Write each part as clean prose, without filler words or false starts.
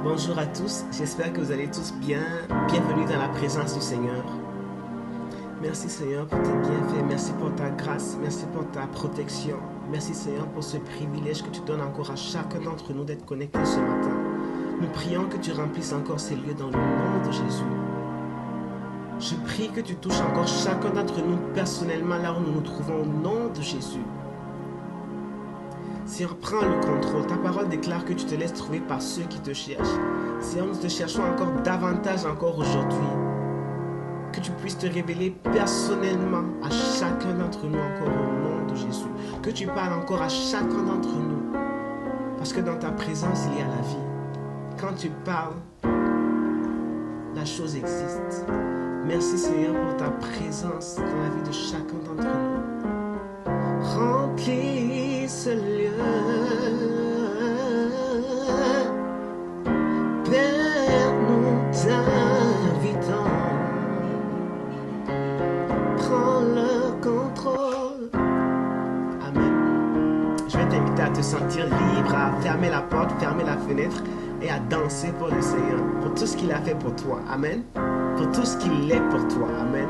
Bonjour à tous, j'espère que vous allez tous bien. Bienvenue dans la présence du Seigneur. Merci Seigneur pour tes bienfaits, merci pour ta grâce, merci pour ta protection. Merci Seigneur pour ce privilège que tu donnes encore à chacun d'entre nous d'être connectés ce matin. Nous prions que tu remplisses encore ces lieux dans le nom de Jésus. Je prie que tu touches encore chacun d'entre nous personnellement là où nous nous trouvons au nom de Jésus. Seigneur, prends le contrôle. Ta parole déclare que tu te laisses trouver par ceux qui te cherchent. Seigneur, nous te cherchons encore davantage encore aujourd'hui. Que tu puisses te révéler personnellement à chacun d'entre nous encore au nom de Jésus. Que tu parles encore à chacun d'entre nous. Parce que dans ta présence, il y a la vie. Quand tu parles, la chose existe. Merci Seigneur pour ta présence dans la vie de chacun d'entre nous. Remplis ce lieu. Père, nous t'invitons. Prends le contrôle. Amen. Je vais t'inviter à te sentir libre, à fermer la porte, fermer la fenêtre et à danser pour le Seigneur, pour tout ce qu'il a fait pour toi. Amen. Pour tout ce qu'il est pour toi. Amen.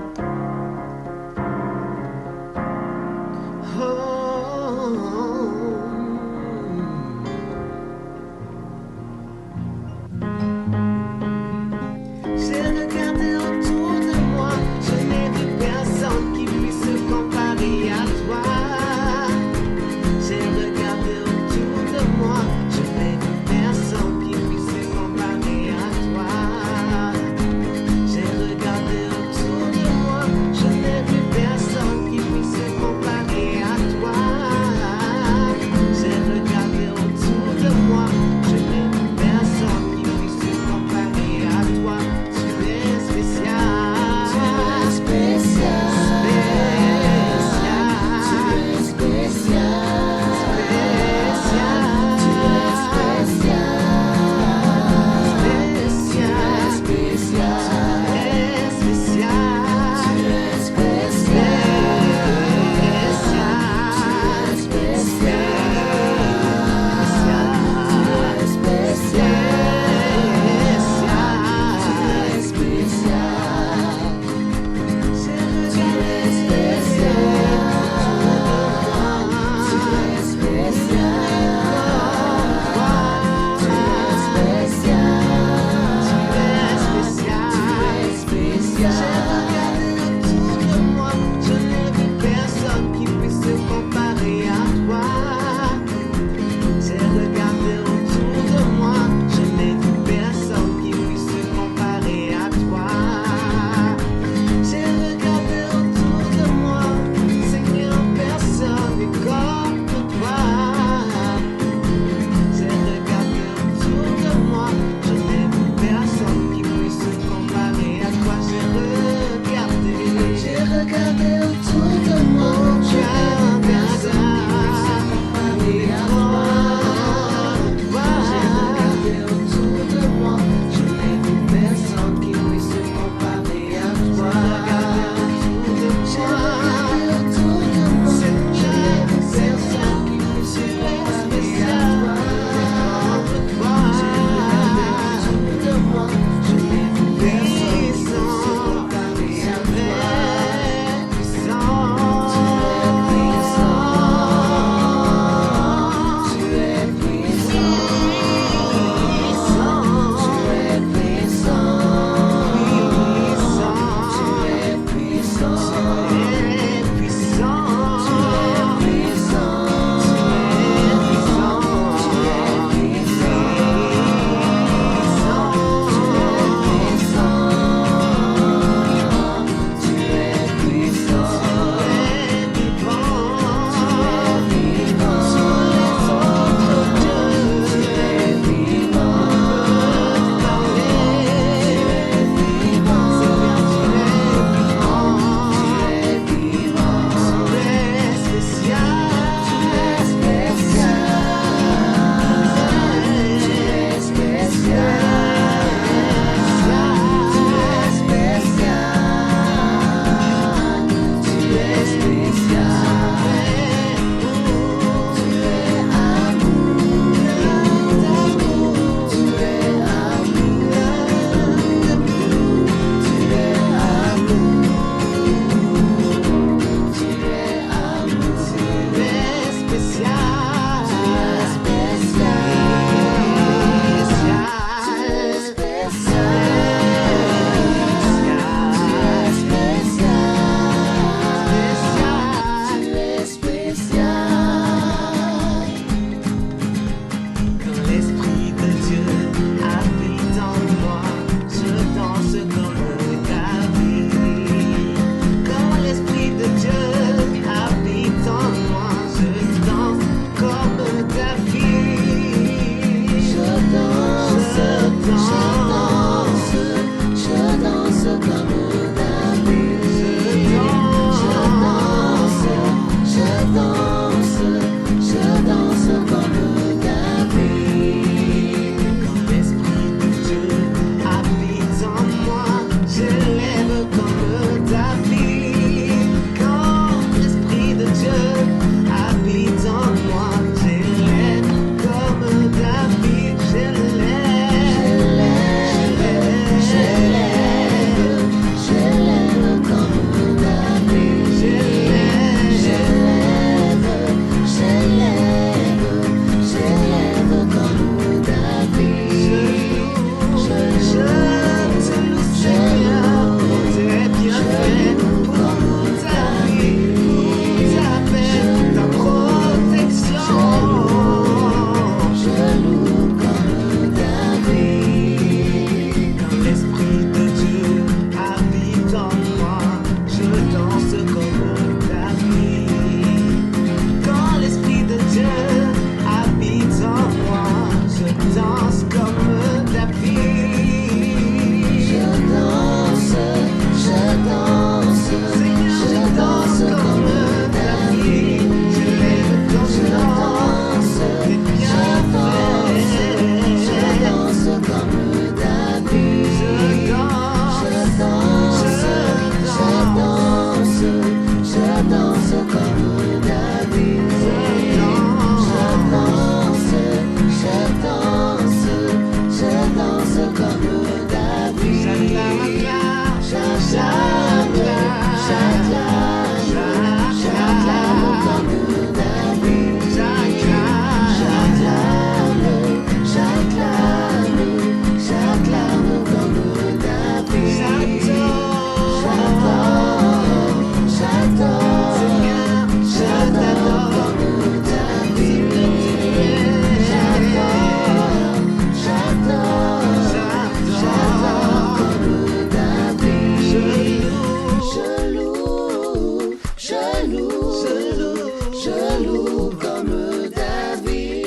loue comme David.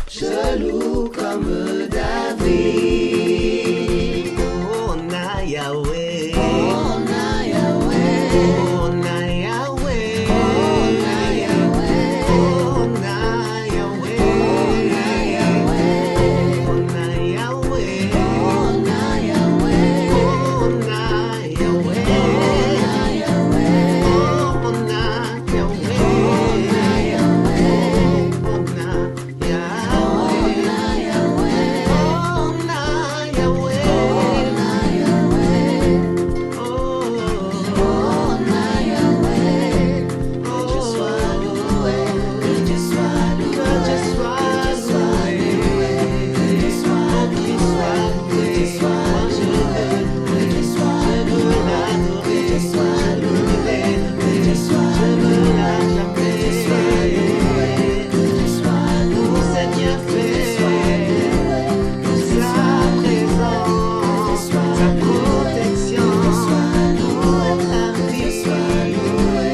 Je loue comme David. Oh na Yahweh, Oh na Yahweh, oh na Yahweh, oh na Yahweh, oh na Yahweh, oh na Yahweh, oh na Yahweh, oh na Yahweh, oh na Yahweh, oh na oh Yahweh, na Yahweh, oh na Yahweh, oh na Yahweh, oh na Yahweh, oh oh na Yahweh. Que Dieu soit loué, que Dieu soit loué, que Dieu soit loué, que Dieu soit loué, que Dieu soit loué, que Dieu soit loué, que Dieu soit loué, que Dieu soit loué, que Dieu soit loué, que Dieu soit loué, Seigneur fait sa présence, sa protection, la vie, qu'il soit loué,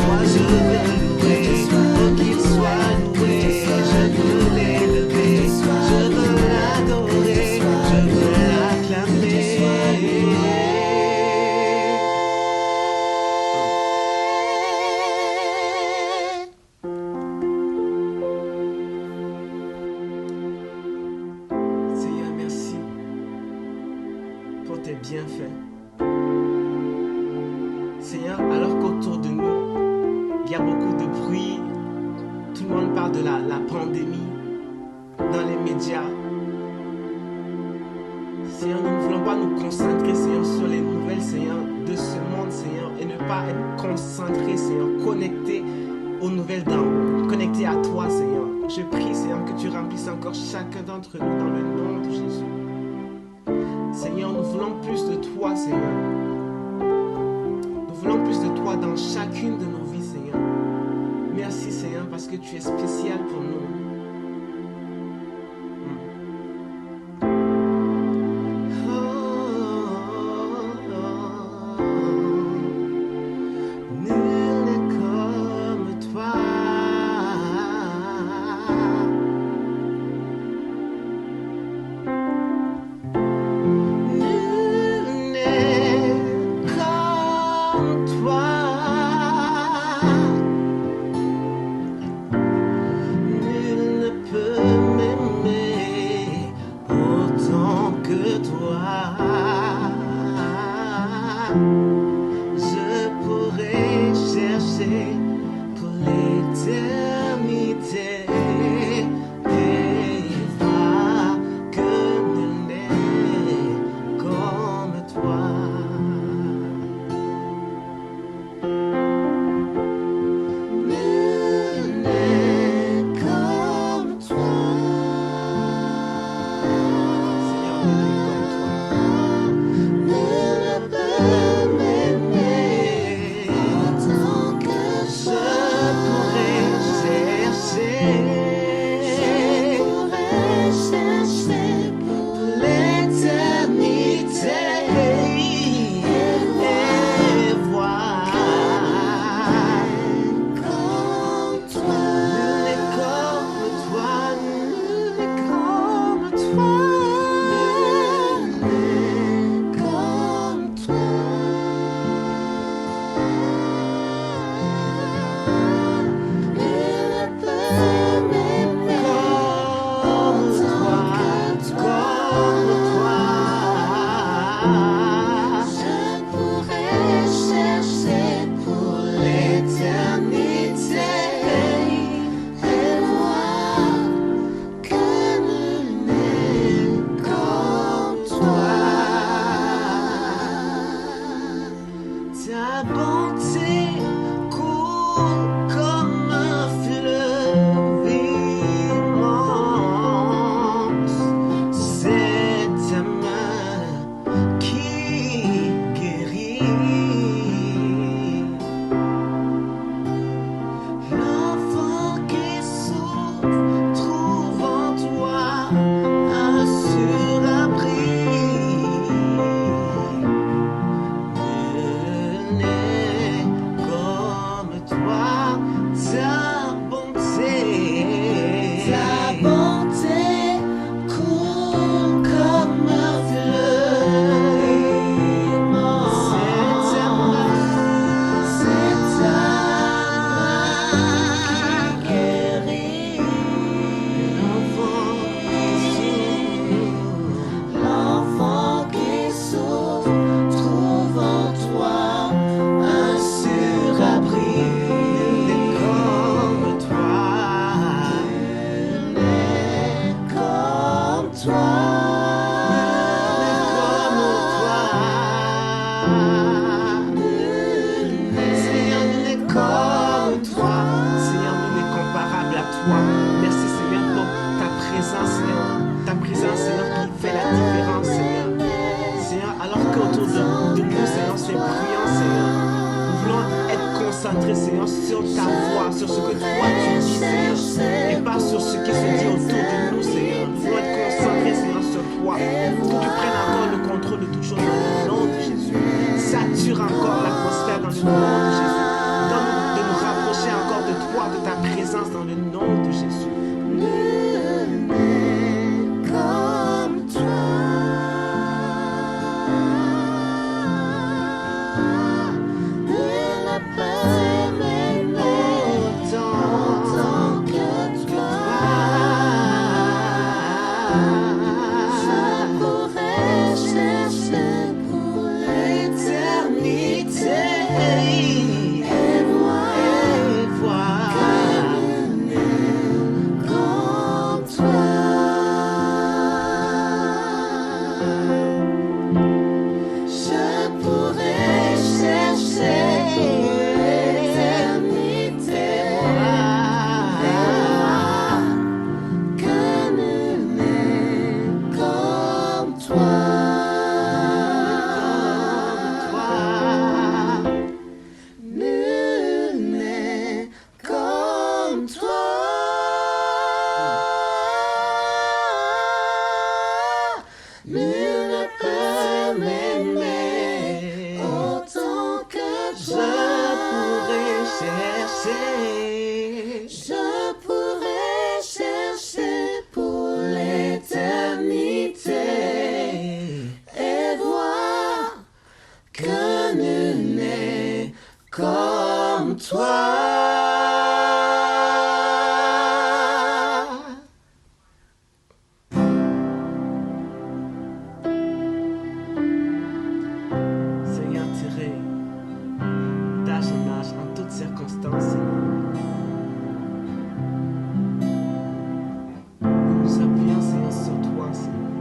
moi je veux louer, qu'il soit loué, je veux l'élever, je veux l'adorer, je veux l'acclamer. Seigneur, merci pour tes bienfaits. Seigneur, alors qu'autour de nous, il y a beaucoup de bruit, tout le monde parle de la pandémie dans les médias. Seigneur, nous ne voulons pas nous concentrer, Seigneur, sur les nouvelles, Seigneur, de ce monde, Seigneur, et ne pas être concentrés, Seigneur, connectés aux nouvelles d'en haut, connectés à toi, Seigneur. Je prie, Seigneur, que tu remplisses encore chacun d'entre nous dans le nom de Jésus. Seigneur, nous voulons plus de toi, Seigneur. Nous voulons plus de toi dans chacune de nos vies, Seigneur. Merci, Seigneur, parce que tu es spécial pour nous. Nul n'est comme toi. Nul n'est comme toi. Nul ne peut m'aimer autant que toi. Je pourrais chercher pour l'éternité et voir que nul n'est comme toi. Nul n'est comme toi. Seigneur, nul n'est comme toi. Nul ne peut m'aimer autant que Je toi. pourrais chercher Je pourrais chercher pour l'éternité et voir comme toi. nul n'est comme toi, nul n'est comme toi. Comme toi. Nul ne peut m'aimer Comme toi, comme toi. Je pourrais chercher pour l'éternité et voir que nul n'est comme toi. Ta bonté coule comme un fleuve immense. C'est ta main qui guérit. L'enfant qui souffre trouve en toi un surabri. Seigneur, nul n'est comme toi. Seigneur, nul n'est comparable à toi. Merci, Seigneur, pour ta présence, Seigneur. Ta présence, Seigneur, qui fait la différence, Seigneur. Seigneur, alors qu'autour de nous, Seigneur, c'est bruyant, Seigneur. Nous voulons être concentrés, Seigneur, sur ta voix, sur ce que toi tu dis, Seigneur. Et pas sur ce qui se dit autour de nous, Seigneur. Nous voulons être concentrés, Seigneur, sur toi. Que tu prennes encore le contrôle de toute chose dans le nom de Jésus. Sature encore l'atmosphère dans le nom de Jésus. Donne-nous de nous rapprocher encore de toi, de ta présence dans le nom de Jésus. Comme toi, nul ne peut m'aimer autant que toi. Je pourrais chercher pour l'éternité et voir comme toi. Je pourrais chercher l'éternité que nul n'est comme toi. Nul n'est comme toi. Nul ne peut m'aimer autant que Je toi. pourrais chercher. Je pourrais chercher pour l'éternité et voir que nul n'est comme toi. Seigneur, tiré d'âge en âge, en toutes circonstances, Seigneur. Nous nous appuyons, Seigneur, sur toi, Seigneur.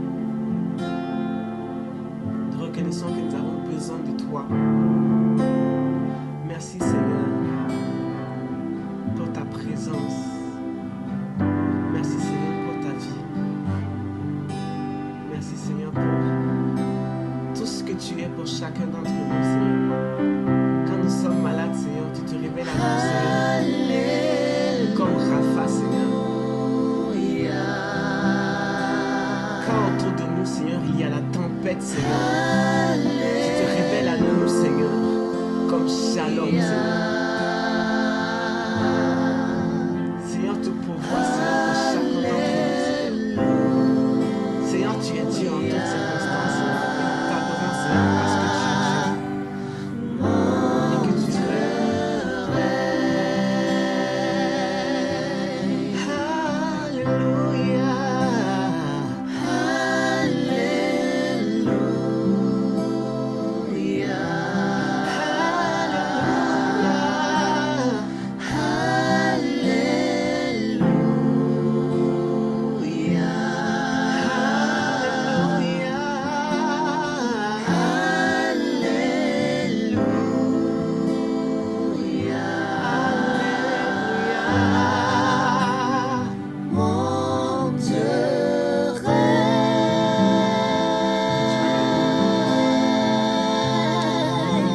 Nous reconnaissons que nous avons besoin de toi. Merci, Seigneur, pour ta présence. Merci, Seigneur, pour ta vie. Merci, Seigneur, pour tout ce que tu es pour chacun d'entre nous, Seigneur. Quand nous sommes malades, Seigneur, tu te révèles à nous, Seigneur. Comme Rapha, Seigneur. Quand autour de nous, Seigneur, il y a la tempête, Seigneur, tu te révèles à nous, Seigneur, comme Shalom, Seigneur. Seigneur, tout pouvoir, Seigneur, pour chacun d'entre nous, Seigneur. Seigneur, tu es Dieu en toutes circonstances, Seigneur. Et nous t'adorons, Seigneur, parce que tu es Dieu. Et que tu es Alléluia. Mon Dieu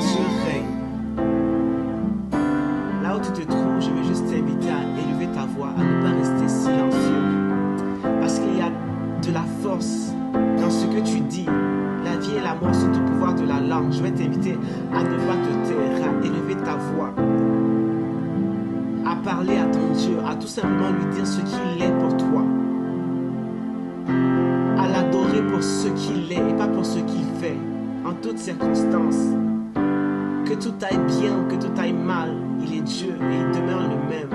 Dieu règne. Là où tu te trouves, je veux juste t'inviter à élever ta voix, à ne pas rester silencieux. Parce qu'il y a de la force dans ce que tu dis. La vie et la mort sont au pouvoir de la langue. Je vais t'inviter à ne pas te taire, à élever ta voix, à parler à ton Dieu, à tout simplement lui dire ce qu'il est pour toi. À l'adorer pour ce qu'il est et pas pour ce qu'il fait, en toutes circonstances. Que tout aille bien ou que tout aille mal, il est Dieu et il demeure le même.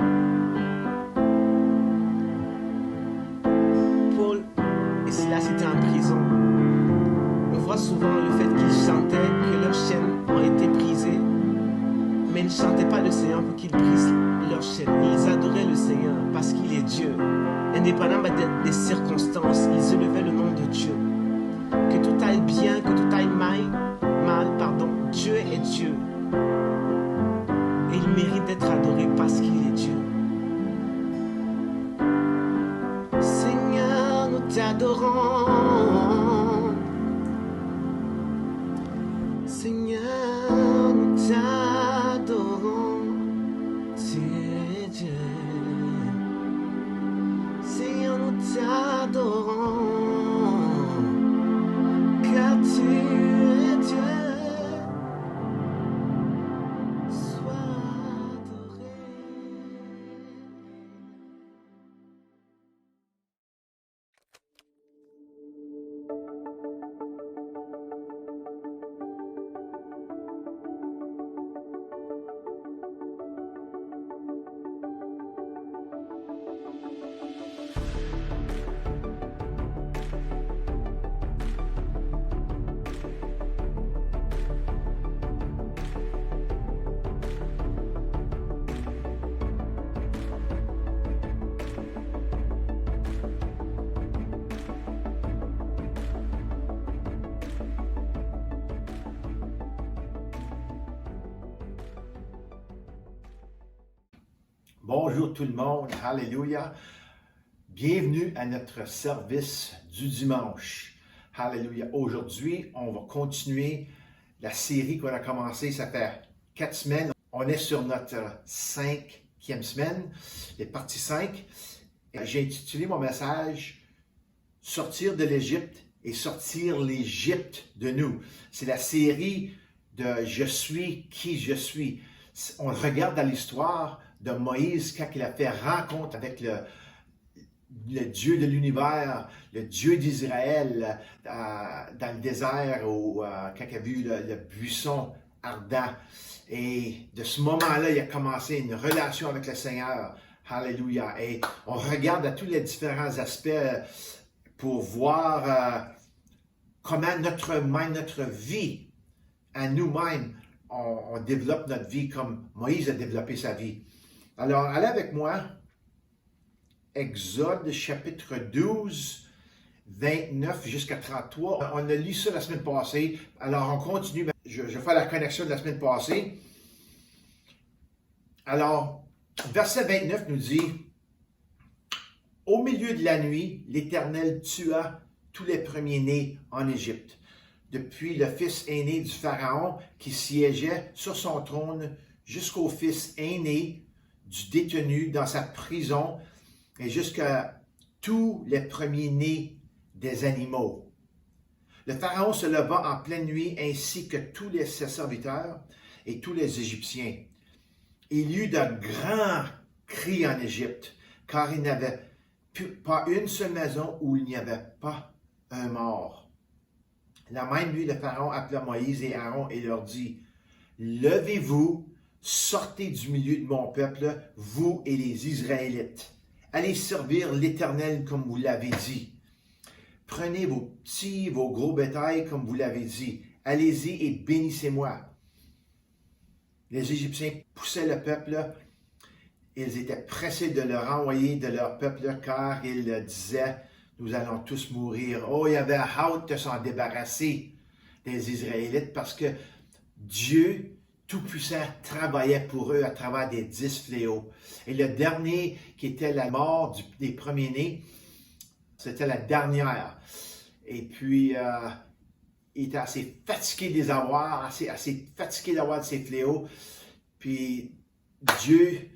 Paul et Silas étaient en prison. On voit souvent le fait qu'ils chantaient, que leurs chaînes ont été brisées. Mais ils ne chantaient pas le Seigneur pour qu'il brise leurs chaînes. Ils adoraient le Seigneur parce qu'il est Dieu. Indépendamment des circonstances, ils élevaient le nom de Dieu. Que tout aille bien, que tout aille mal, pardon. Dieu est Dieu. Et il mérite d'être adoré parce qu'il est Dieu. Seigneur, nous t'adorons. Seigneur, nous t'adorons. Tu es Dieu. Seigneur, nous t'adorons. Car tu es Dieu. Sois adoré. Bonjour tout le monde, Alléluia. Bienvenue à notre service du dimanche. Alléluia. Aujourd'hui, on va continuer la série qu'on a commencée, ça fait 4 semaines. On est sur notre 5e semaine, les parties 5. J'ai intitulé mon message « Sortir de l'Égypte et sortir l'Égypte de nous ». C'est la série de « Je suis qui je suis ». On regarde dans l'histoire de Moïse quand il a fait rencontre avec le Dieu de l'univers, le Dieu d'Israël dans le désert quand il a vu le buisson ardent. Et de ce moment-là, il a commencé une relation avec le Seigneur. Alléluia. Et on regarde à tous les différents aspects pour voir comment notre vie à nous-mêmes, on développe notre vie comme Moïse a développé sa vie. Alors, allez avec moi, Exode chapitre 12, 29 jusqu'à 33. On a lu ça la semaine passée. Alors, on continue. Je vais faire la connexion de la semaine passée. Alors, verset 29 nous dit, « Au milieu de la nuit, l'Éternel tua tous les premiers-nés en Égypte, depuis le fils aîné du Pharaon qui siégeait sur son trône jusqu'au fils aîné du détenu dans sa prison et jusqu'à tous les premiers-nés des animaux. Le Pharaon se leva en pleine nuit ainsi que tous ses serviteurs et tous les Égyptiens. Il y eut de grands cris en Égypte, car il n'y avait pas une seule maison où il n'y avait pas un mort. La même nuit, le Pharaon appela Moïse et Aaron et leur dit, « Levez-vous, sortez du milieu de mon peuple, vous et les Israélites. Allez servir l'Éternel comme vous l'avez dit. Prenez vos petits, vos gros bétails comme vous l'avez dit. Allez-y et bénissez-moi. » Les Égyptiens poussaient le peuple. Ils étaient pressés de le renvoyer de leur peuple car ils disaient, « Nous allons tous mourir. » Oh, il y avait hâte de s'en débarrasser des Israélites parce que Dieu Tout-Puissant travaillait pour eux à travers des 10 fléaux. Et le dernier, qui était la mort des premiers-nés, c'était la dernière. Et puis, il était assez fatigué de les avoir, assez fatigué d'avoir ces fléaux. Puis, Dieu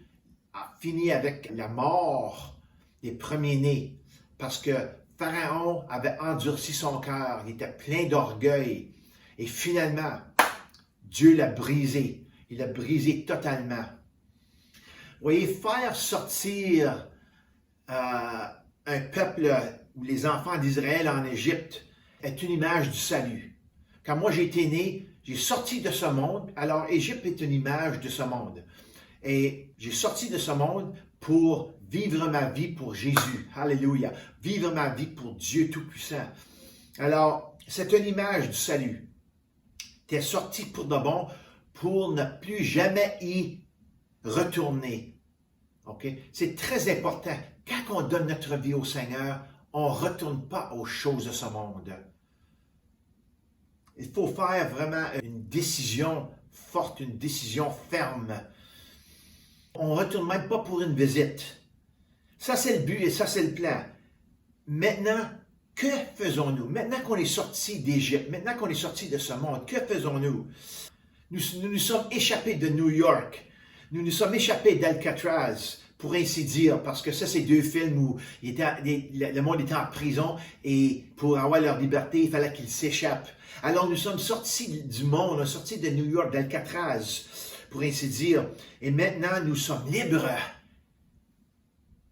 a fini avec la mort des premiers-nés. Parce que Pharaon avait endurci son cœur, il était plein d'orgueil. Et finalement, Dieu l'a brisé. Il l'a brisé totalement. Vous voyez, faire sortir un peuple ou les enfants d'Israël en Égypte est une image du salut. Quand moi j'ai été né, j'ai sorti de ce monde. Alors, Égypte est une image de ce monde. Et j'ai sorti de ce monde pour vivre ma vie pour Jésus. Alléluia. Vivre ma vie pour Dieu Tout-Puissant. Alors, c'est une image du salut. Tu es sorti pour de bon, pour ne plus jamais y retourner. Okay? C'est très important. Quand on donne notre vie au Seigneur, on ne retourne pas aux choses de ce monde. Il faut faire vraiment une décision forte, une décision ferme. On ne retourne même pas pour une visite. Ça, c'est le but et ça, c'est le plan. Maintenant, que faisons-nous? Maintenant qu'on est sorti d'Égypte, maintenant qu'on est sorti de ce monde, que faisons-nous? Nous nous sommes échappés de New York. Nous nous sommes échappés d'Alcatraz, pour ainsi dire, parce que ça, c'est deux films où le monde était en prison et pour avoir leur liberté, il fallait qu'ils s'échappent. Alors, nous sommes sortis du monde, on est sortis de New York, d'Alcatraz, pour ainsi dire, et maintenant, nous sommes libres.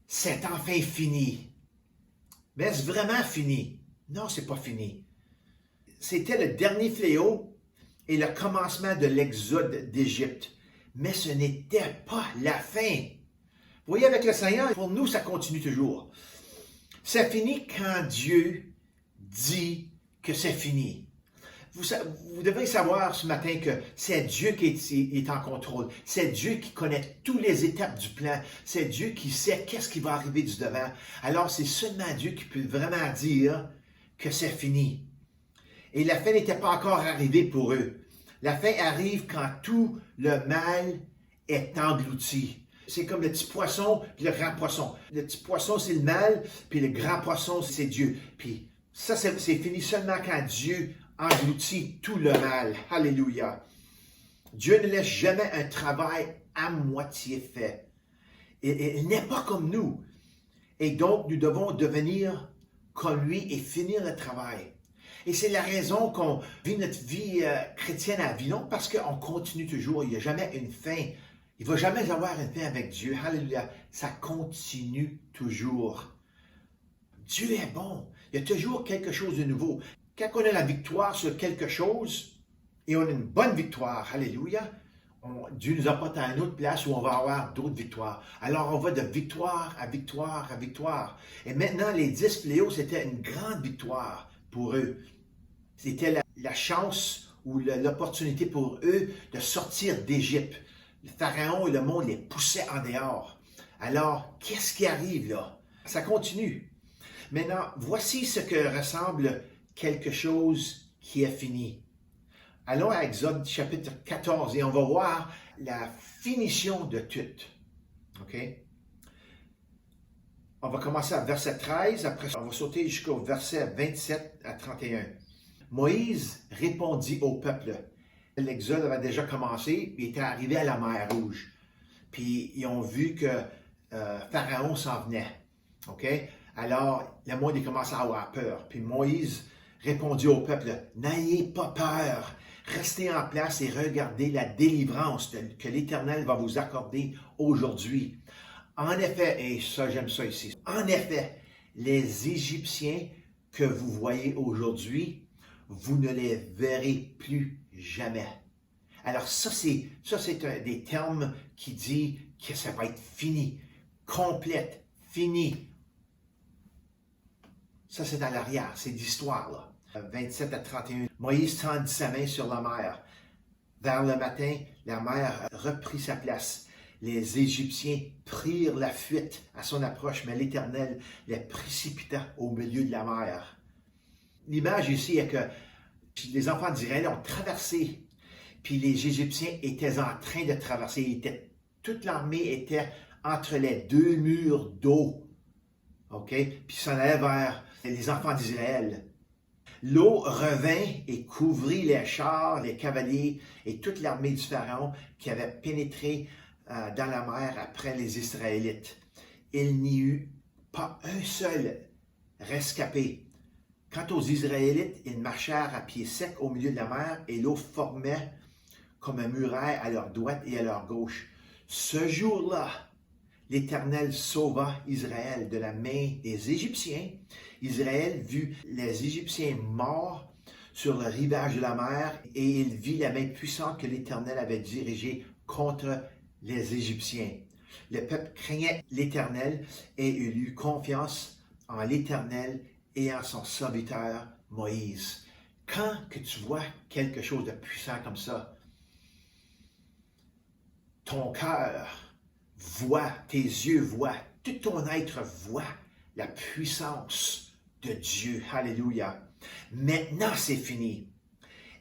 C'est enfin fini. Mais est-ce vraiment fini? Non, c'est pas fini. C'était le dernier fléau et le commencement de l'exode d'Égypte. Mais ce n'était pas la fin. Vous voyez, avec le Seigneur, pour nous, ça continue toujours. C'est fini quand Dieu dit que c'est fini. Vous devez savoir ce matin que c'est Dieu qui est en contrôle. C'est Dieu qui connaît toutes les étapes du plan. C'est Dieu qui sait qu'est-ce qui va arriver du devant. Alors, c'est seulement Dieu qui peut vraiment dire que c'est fini. Et la fin n'était pas encore arrivée pour eux. La fin arrive quand tout le mal est englouti. C'est comme le petit poisson et le grand poisson. Le petit poisson, c'est le mal, puis le grand poisson, c'est Dieu. Puis ça, c'est fini seulement quand Dieu engloutit tout le mal. Alléluia. Dieu ne laisse jamais un travail à moitié fait. Et il n'est pas comme nous. Et donc, nous devons devenir comme lui et finir le travail. Et c'est la raison qu'on vit notre vie chrétienne à Avillon, parce qu'on continue toujours. Il n'y a jamais une fin. Il ne va jamais avoir une fin avec Dieu. Alléluia. Ça continue toujours. Dieu est bon. Il y a toujours quelque chose de nouveau. Quand on a la victoire sur quelque chose, et on a une bonne victoire, alléluia, Dieu nous apporte à une autre place où on va avoir d'autres victoires. Alors on va de victoire à victoire à victoire. Et maintenant, les 10 fléaux, c'était une grande victoire pour eux. C'était la chance ou l'opportunité pour eux de sortir d'Égypte. Le Pharaon et le monde les poussaient en dehors. Alors, qu'est-ce qui arrive là? Ça continue. Maintenant, voici ce que ressemble quelque chose qui est fini. Allons à Exode chapitre 14 et on va voir la finition de tout. OK? On va commencer à verset 13, après on va sauter jusqu'au verset 27 à 31. Moïse répondit au peuple. L'exode avait déjà commencé, il était arrivé à la mer Rouge. Puis ils ont vu que Pharaon s'en venait. OK? Alors, le monde a commencé à avoir peur. Puis Moïse répondit au peuple, « N'ayez pas peur, restez en place et regardez la délivrance que l'Éternel va vous accorder aujourd'hui. » En effet, et ça j'aime ça ici, en effet, les Égyptiens que vous voyez aujourd'hui, vous ne les verrez plus jamais. Alors ça c'est des termes qui disent que ça va être fini, complète, fini. Ça c'est à l'arrière, c'est d'histoire là. 27 à 31. Moïse tendit sa main sur la mer. Vers le matin, la mer reprit sa place. Les Égyptiens prirent la fuite à son approche, mais l'Éternel les précipita au milieu de la mer. L'image ici est que les enfants d'Israël ont traversé, puis les Égyptiens étaient en train de traverser. Toute l'armée était entre les deux murs d'eau. OK? Puis s'en allait vers les enfants d'Israël. L'eau revint et couvrit les chars, les cavaliers et toute l'armée du Pharaon qui avait pénétré dans la mer après les Israélites. Il n'y eut pas un seul rescapé. Quant aux Israélites, ils marchèrent à pied sec au milieu de la mer et l'eau formait comme un muraille à leur droite et à leur gauche. Ce jour-là, l'Éternel sauva Israël de la main des Égyptiens. Israël vit les Égyptiens morts sur le rivage de la mer et il vit la main puissante que l'Éternel avait dirigée contre les Égyptiens. Le peuple craignait l'Éternel et il eut confiance en l'Éternel et en son serviteur Moïse. Quand que tu vois quelque chose de puissant comme ça, ton cœur voit, tes yeux voient, tout ton être voit la puissance de Dieu. Alléluia. Maintenant, c'est fini.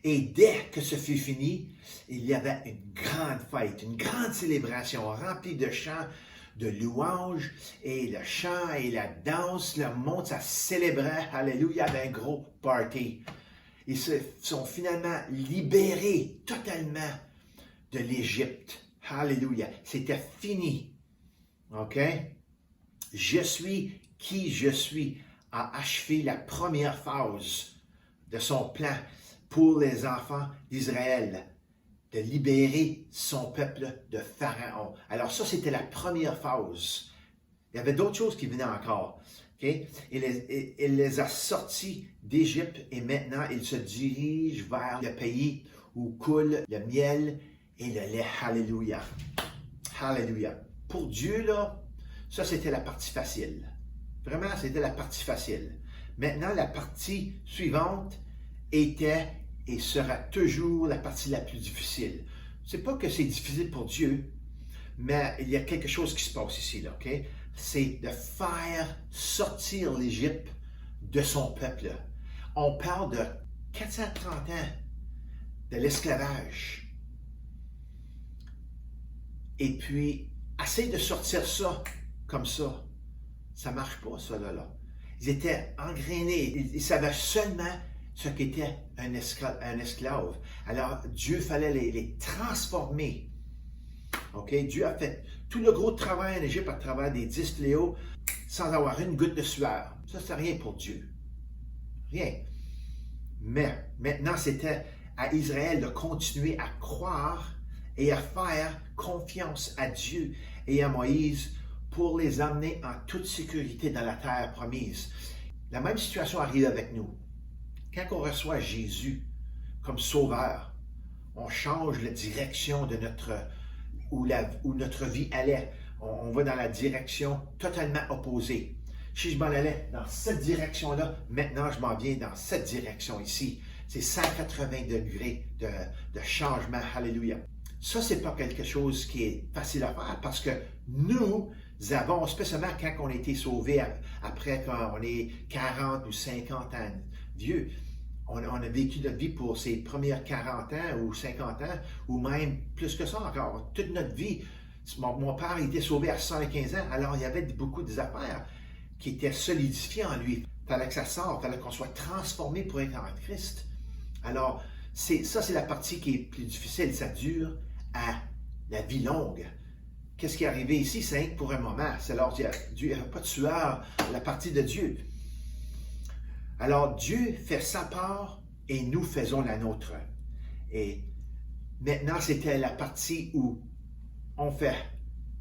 Et dès que ce fut fini, il y avait une grande fête, une grande célébration remplie de chants, de louanges, et le chant et la danse, le monde, ça célébrait. Alléluia, il y avait un gros party. Ils se sont finalement libérés totalement de l'Égypte. Alléluia. C'était fini. OK? Je suis qui je suis a achevé la première phase de son plan pour les enfants d'Israël, de libérer son peuple de Pharaon. Alors ça, c'était la première phase. Il y avait d'autres choses qui venaient encore. Okay? Il les a sortis d'Égypte et maintenant, il se dirige vers le pays où coule le miel et le lait. Alléluia. Alléluia. Pour Dieu, là, ça, c'était la partie facile. Vraiment, c'était la partie facile. Maintenant, la partie suivante était et sera toujours la partie la plus difficile. C'est pas que c'est difficile pour Dieu, mais il y a quelque chose qui se passe ici, là, OK? C'est de faire sortir l'Égypte de son peuple. On parle de 430 ans de l'esclavage. Et puis, essayer de sortir ça comme ça, ça marche pas, ça, là. Ils étaient engrainés. Ils savaient seulement ce qu'était un esclave. Alors, Dieu fallait les transformer. OK? Dieu a fait tout le gros travail en Égypte à travers des 10 fléaux sans avoir une goutte de sueur. Ça, c'est rien pour Dieu. Rien. Mais maintenant, c'était à Israël de continuer à croire et à faire confiance à Dieu et à Moïse pour les emmener en toute sécurité dans la terre promise. La même situation arrive avec nous. Quand on reçoit Jésus comme sauveur, on change la direction de où notre vie allait. On va dans la direction totalement opposée. Si je m'en allais dans cette direction-là, maintenant je m'en viens dans cette direction ici. C'est 180 degrés de changement. Alléluia. Ça, c'est pas quelque chose qui est facile à faire parce que nous avons, spécialement quand on a été sauvés après quand on est 40 ou 50 ans vieux, on a vécu notre vie pour ces premières 40 ans ou 50 ans ou même plus que ça encore. Toute notre vie, mon père était sauvé à 75 ans, alors il y avait beaucoup d'affaires qui étaient solidifiées en lui. Il fallait que ça sorte, il fallait qu'on soit transformé pour être en Christ. Alors, ça, c'est la partie qui est plus difficile. Ça dure à la vie longue. Qu'est-ce qui est arrivé ici? C'est rien que pour un moment. C'est alors Dieu, il n'y a pas de sueur, la partie de Dieu. Alors, Dieu fait sa part et nous faisons la nôtre. Et maintenant, c'était la partie où on fait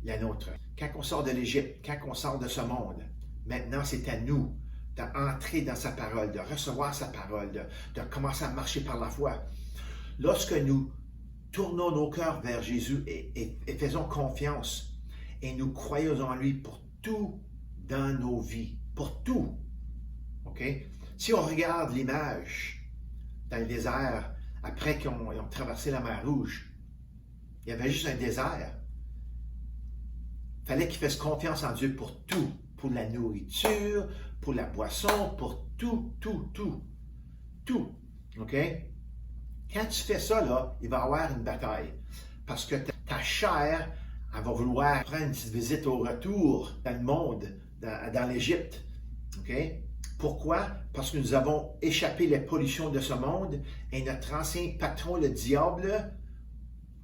la nôtre. Quand on sort de l'Égypte, quand on sort de ce monde, maintenant, c'est à nous d'entrer dans sa parole, de recevoir sa parole, de commencer à marcher par la foi. Lorsque nous tournons nos cœurs vers Jésus et faisons confiance et nous croyons en lui pour tout dans nos vies, pour tout. OK? Si on regarde l'image dans le désert, après qu'ils ont traversé la mer Rouge, il y avait juste un désert. Il fallait qu'ils fassent confiance en Dieu pour tout, pour la nourriture, pour la boisson, pour tout. OK? Quand tu fais ça, là, il va y avoir une bataille. Parce que ta chair, elle va vouloir prendre une petite visite au retour dans le monde, dans l'Égypte. OK? Pourquoi? Parce que nous avons échappé les pollutions de ce monde et notre ancien patron, le diable,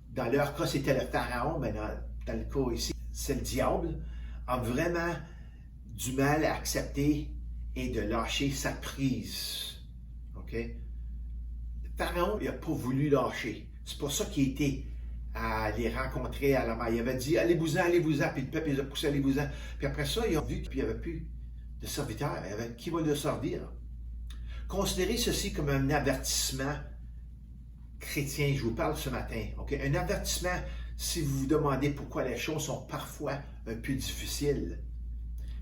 dans leur cas, c'était le pharaon, mais dans le cas ici, c'est le diable, a vraiment du mal à accepter et de lâcher sa prise. OK? Le pharaon, il n'a pas voulu lâcher. C'est pour ça qu'il était à les rencontrer à la mer. Il avait dit, allez-vous-en, puis le peuple les a poussés, allez-vous-en. Puis après ça, ils ont vu qu'il n'y avait plus de serviteur. Qui va le servir? Considérez ceci comme un avertissement chrétien. Je vous parle ce matin. Okay? Un avertissement si vous vous demandez pourquoi les choses sont parfois un peu difficiles.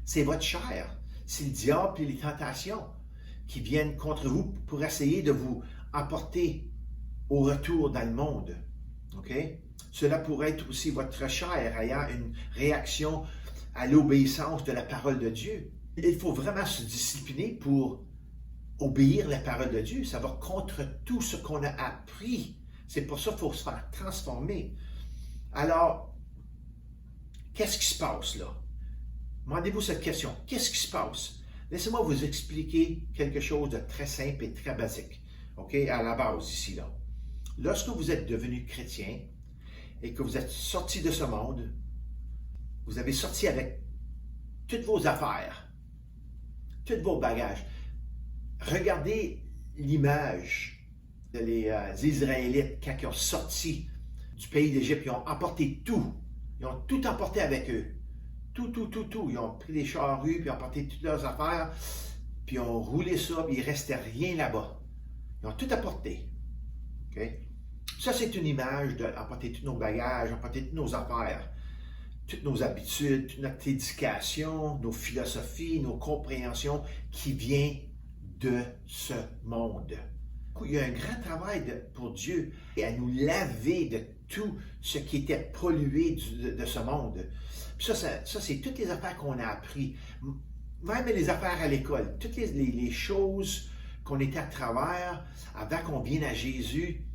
C'est votre chair. C'est le diable et les tentations qui viennent contre vous pour essayer de vous emporter au retour dans le monde. Okay? Cela pourrait être aussi votre chair ayant une réaction à l'obéissance de la parole de Dieu. Il faut vraiment se discipliner pour obéir la parole de Dieu. Ça va contre tout ce qu'on a appris. C'est pour ça qu'il faut se faire transformer. Alors, qu'est-ce qui se passe là? Demandez-vous cette question. Qu'est-ce qui se passe? Laissez-moi vous expliquer quelque chose de très simple et très basique. OK? À la base, ici, là. Lorsque vous êtes devenu chrétien et que vous êtes sorti de ce monde, vous avez sorti avec toutes vos affaires, tous vos bagages. Regardez l'image des Israélites quand ils ont sorti du pays d'Égypte. Ils ont emporté tout. Ils ont tout emporté avec eux. Tout. Ils ont pris des charrues, puis ils ont emporté toutes leurs affaires, puis ils ont roulé ça, puis il ne restait rien là-bas. Ils ont tout apporté. Okay? Ça, c'est une image d'emporter tous nos bagages, emporter toutes nos affaires, toutes nos habitudes, toute notre éducation, nos philosophies, nos compréhensions qui viennent de ce monde. Il y a un grand travail pour Dieu à nous laver de tout ce qui était pollué de ce monde. Puis ça, c'est toutes les affaires qu'on a apprises, même les affaires à l'école, toutes les choses qu'on était à travers avant qu'on vienne à Jésus.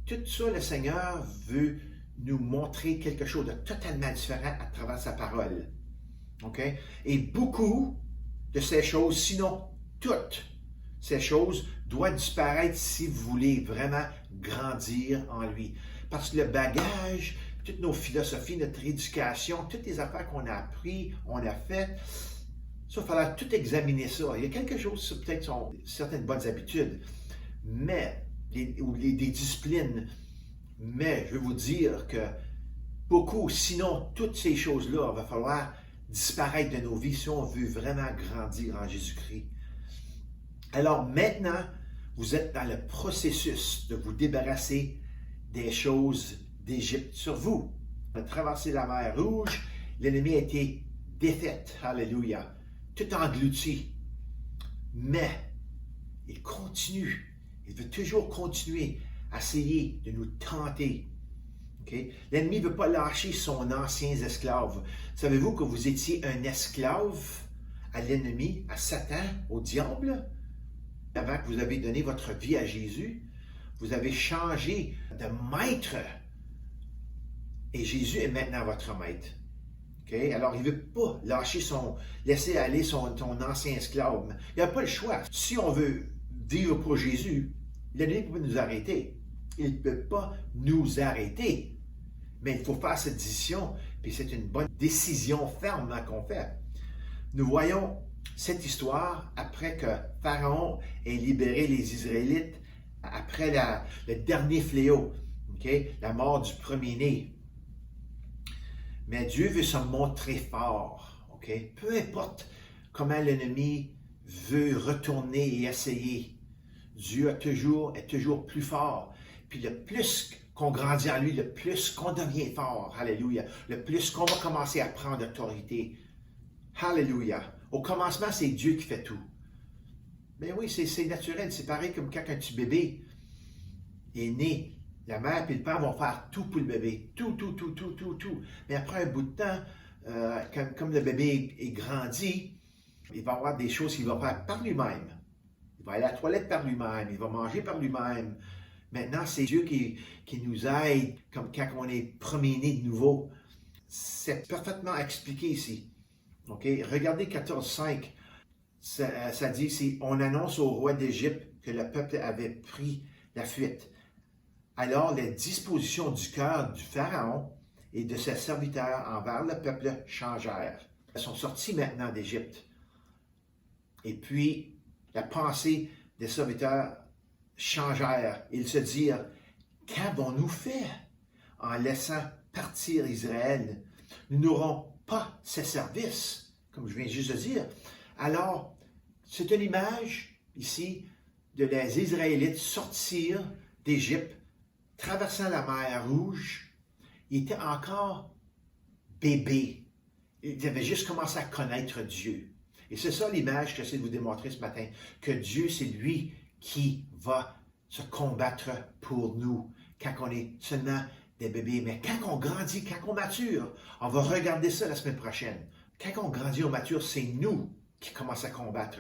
Tout ça, le Seigneur veut nous montrer quelque chose de totalement différent à travers sa parole. OK? Et beaucoup de ces choses, sinon toutes ces choses, doivent disparaître si vous voulez vraiment grandir en lui. Parce que le bagage, toutes nos philosophies, notre éducation, toutes les affaires qu'on a apprises, on a faites, ça, il faudra tout examiner ça. Il y a quelque chose, peut-être, sont certaines bonnes habitudes, mais des disciplines. Mais je veux vous dire que beaucoup, sinon toutes ces choses-là, il va falloir disparaître de nos vies si on veut vraiment grandir en Jésus-Christ. Alors maintenant, vous êtes dans le processus de vous débarrasser des choses d'Égypte sur vous. Vous avez traversé la mer Rouge, l'ennemi a été défait, alléluia, tout englouti. Mais il continue, il veut toujours continuer à essayer de nous tenter. Okay? L'ennemi ne veut pas lâcher son ancien esclave. Savez-vous que vous étiez un esclave à l'ennemi, à Satan, au diable? Avant que vous avez donné votre vie à Jésus, vous avez changé de maître. Et Jésus est maintenant votre maître. Okay? Alors, il ne veut pas laisser aller ton ancien esclave. Il n'y a pas le choix. Si on veut vivre pour Jésus, l'ennemi peut nous arrêter. Il ne peut pas nous arrêter. Mais il faut faire cette décision, puis c'est une bonne décision ferme qu'on fait. Nous voyons cette histoire après que Pharaon ait libéré les Israélites, après le dernier fléau, okay? La mort du premier-né. Mais Dieu veut se montrer fort. Okay? Peu importe comment l'ennemi veut retourner et essayer, Dieu est toujours plus fort. Puis le plus qu'on grandit en lui, le plus qu'on devient fort. Alléluia. Le plus qu'on va commencer à prendre autorité. Alléluia. Au commencement, c'est Dieu qui fait tout. Mais oui, c'est naturel. C'est pareil comme quand un petit bébé est né. La mère et le père vont faire tout pour le bébé. Tout. Mais après un bout de temps, comme le bébé est grandi, il va avoir des choses qu'il va faire par lui-même. Il va aller à la toilette par lui-même. Il va manger par lui-même. Maintenant, c'est Dieu qui nous aide, comme quand on est premier-né de nouveau. C'est parfaitement expliqué ici. Okay? Regardez 14.5. Ça dit ici, on annonce au roi d'Égypte que le peuple avait pris la fuite. Alors, les dispositions du cœur du Pharaon et de ses serviteurs envers le peuple changèrent. Ils sont sortis maintenant d'Égypte. Et puis, la pensée des serviteurs changèrent. Ils se dirent, qu'avons-nous fait en laissant partir Israël? Nous n'aurons pas ses services, comme je viens juste de dire. Alors, c'est une image ici de les Israélites sortir d'Égypte, traversant la mer Rouge. Ils étaient encore bébés. Ils avaient juste commencé à connaître Dieu. Et c'est ça l'image que j'essaie de vous démontrer ce matin, que Dieu, c'est lui qui va se combattre pour nous quand on est seulement des bébés. Mais quand on grandit, quand on mature, on va regarder ça la semaine prochaine. Quand on grandit, on mature, c'est nous qui commençons à combattre.